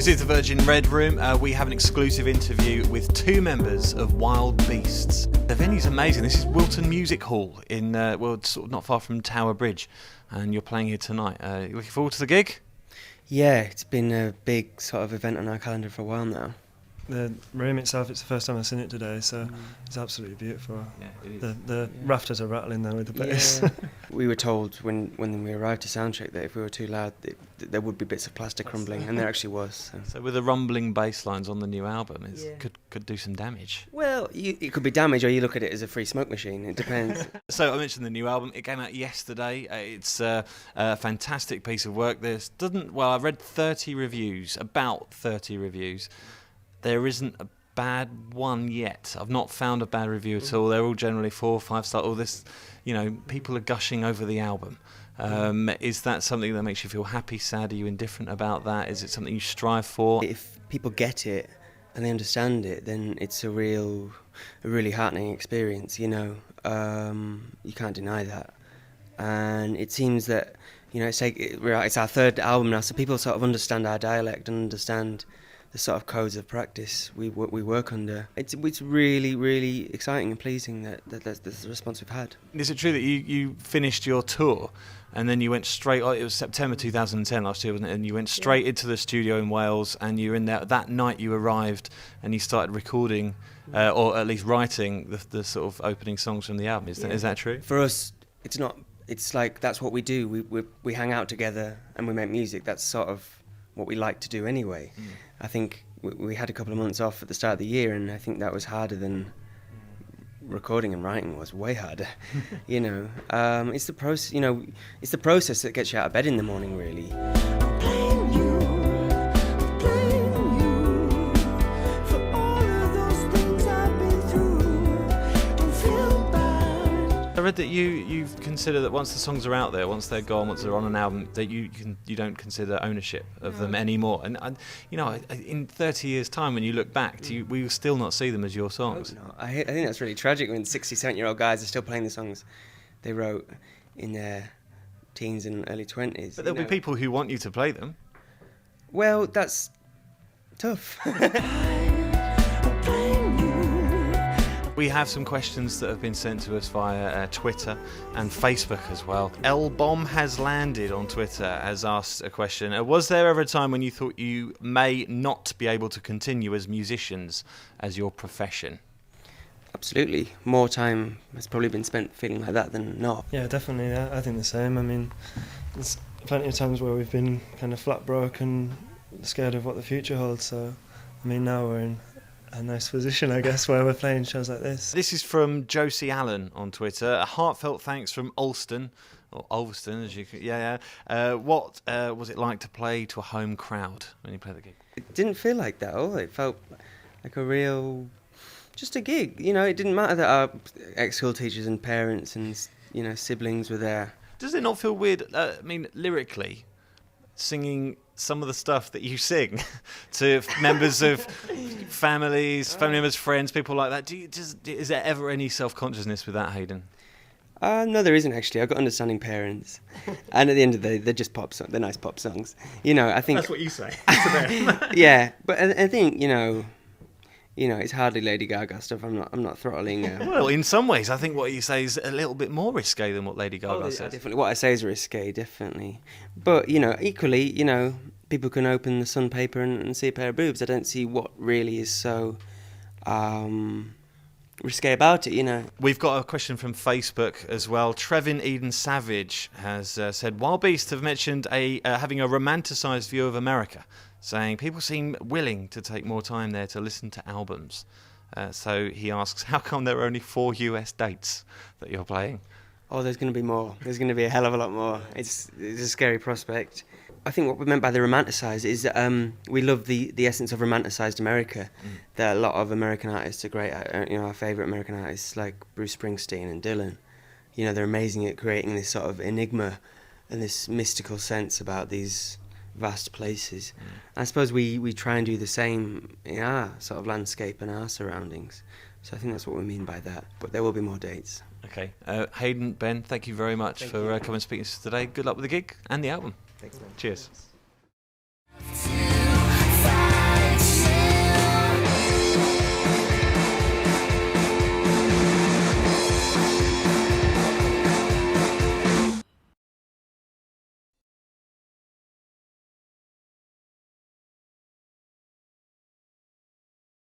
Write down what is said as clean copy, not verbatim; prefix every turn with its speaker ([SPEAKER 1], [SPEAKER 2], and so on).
[SPEAKER 1] This is the Virgin Red Room. We have an exclusive interview with two members of Wild Beasts. The venue's amazing. This is Wilton Music Hall in, sort of not far from Tower Bridge, and you're playing here tonight. You looking forward to the gig?
[SPEAKER 2] Yeah, it's been a big sort of event on our calendar for a while now.
[SPEAKER 3] The room itself, it's the first time I've seen it today, so it's absolutely beautiful. Yeah, it is. The rafters are rattling there with the bass.
[SPEAKER 2] Yeah. We were told when we arrived to soundcheck that if we were too loud, there would be bits of plastic crumbling, and there actually was.
[SPEAKER 1] So with the rumbling bass lines on the new album, it could do some damage.
[SPEAKER 2] Well, it could be damage, or you look at it as a free smoke machine. It depends.
[SPEAKER 1] So I mentioned the new album. It came out yesterday. It's a fantastic piece of work. I read 30 reviews, about 30 reviews. There isn't a bad one yet. I've not found a bad review at all. They're all generally 4 or 5 star. All this, people are gushing over the album. Is that something that makes you feel happy, sad? Are you indifferent about that? Is it something you strive for?
[SPEAKER 2] If people get it and they understand it, then it's a really heartening experience. You can't deny that. And it seems that it's our third album now, so people sort of understand our dialect and understand the sort of codes of practice we work under. It's really, really exciting and pleasing that that's the response we've had.
[SPEAKER 1] Is it true that you finished your tour and then you went straight, it was September 2010 last year, wasn't it? And you went straight into the studio in Wales, and you were in there, that night you arrived and you started recording, or at least writing the sort of opening songs from the album. Is that true?
[SPEAKER 2] For us, it's not. It's like that's what we do. We hang out together and we make music. That's sort of what we like to do anyway. I think we had a couple of months off at the start of the year, and I think that was harder than recording and writing was way harder. It's the process. It's the process that gets you out of bed in the morning, really.
[SPEAKER 1] I read that you've considered that once the songs are out there, once they're gone, once they're on an album, that you don't consider ownership of them anymore. And in 30 years' time, when you look back, we will still not see them as your songs.
[SPEAKER 2] No. I think that's really tragic when 67-year-old guys are still playing the songs they wrote in their teens and early 20s.
[SPEAKER 1] But there'll be people who want you to play them.
[SPEAKER 2] Well, that's tough.
[SPEAKER 1] We have some questions that have been sent to us via Twitter and Facebook as well. L-Bomb has landed on Twitter, has asked a question. Was there ever a time when you thought you may not be able to continue as musicians as your profession?
[SPEAKER 2] Absolutely. More time has probably been spent feeling like that than not.
[SPEAKER 3] Yeah, definitely. Yeah, I think the same. I mean, there's plenty of times where we've been kind of flat broke and scared of what the future holds. So, I mean, now we're in a nice position, I guess, where we're playing shows like this.
[SPEAKER 1] This is from Josie Allen on Twitter. A heartfelt thanks from Ulston, or Ulverston, as you can. What was it like to play to a home crowd when you played the gig?
[SPEAKER 2] It didn't feel like that at all. It felt like just a gig. It didn't matter that our ex-school teachers and parents and siblings were there.
[SPEAKER 1] Does it not feel weird? Lyrically, singing some of the stuff that you sing to members of family members, friends, people like that. Is there ever any self-consciousness with that, Hayden?
[SPEAKER 2] No, there isn't actually. I've got understanding parents, and at the end of the day, they're just pop songs. They're nice pop songs. I think
[SPEAKER 1] that's what you say.
[SPEAKER 2] Yeah, but I think it's hardly Lady Gaga stuff. I'm not throttling.
[SPEAKER 1] Well, in some ways, I think what you say is a little bit more risque than what Lady Gaga says.
[SPEAKER 2] Definitely, what I say is risque, definitely. But equally, people can open the Sun paper and see a pair of boobs. I don't see what really is so risque about it.
[SPEAKER 1] We've got a question from Facebook as well. Trevin Eden Savage has said, Wild Beast have mentioned having a romanticised view of America, saying people seem willing to take more time there to listen to albums. So he asks, how come there are only 4 US dates that you're playing?
[SPEAKER 2] Oh, there's going to be more. There's going to be a hell of a lot more. It's a scary prospect. I think what we meant by the romanticised is that we love the essence of romanticised America. That a lot of American artists are great at. Our favourite American artists like Bruce Springsteen and Dylan. They're amazing at creating this sort of enigma and this mystical sense about these vast places. I suppose we try and do the same in our sort of landscape and our surroundings. So I think that's what we mean by that. But there will be more dates.
[SPEAKER 1] Okay. Hayden, Ben, thank you very much for coming and speaking to us today. Good luck with the gig and the album.
[SPEAKER 2] Thanks, man.
[SPEAKER 1] Cheers.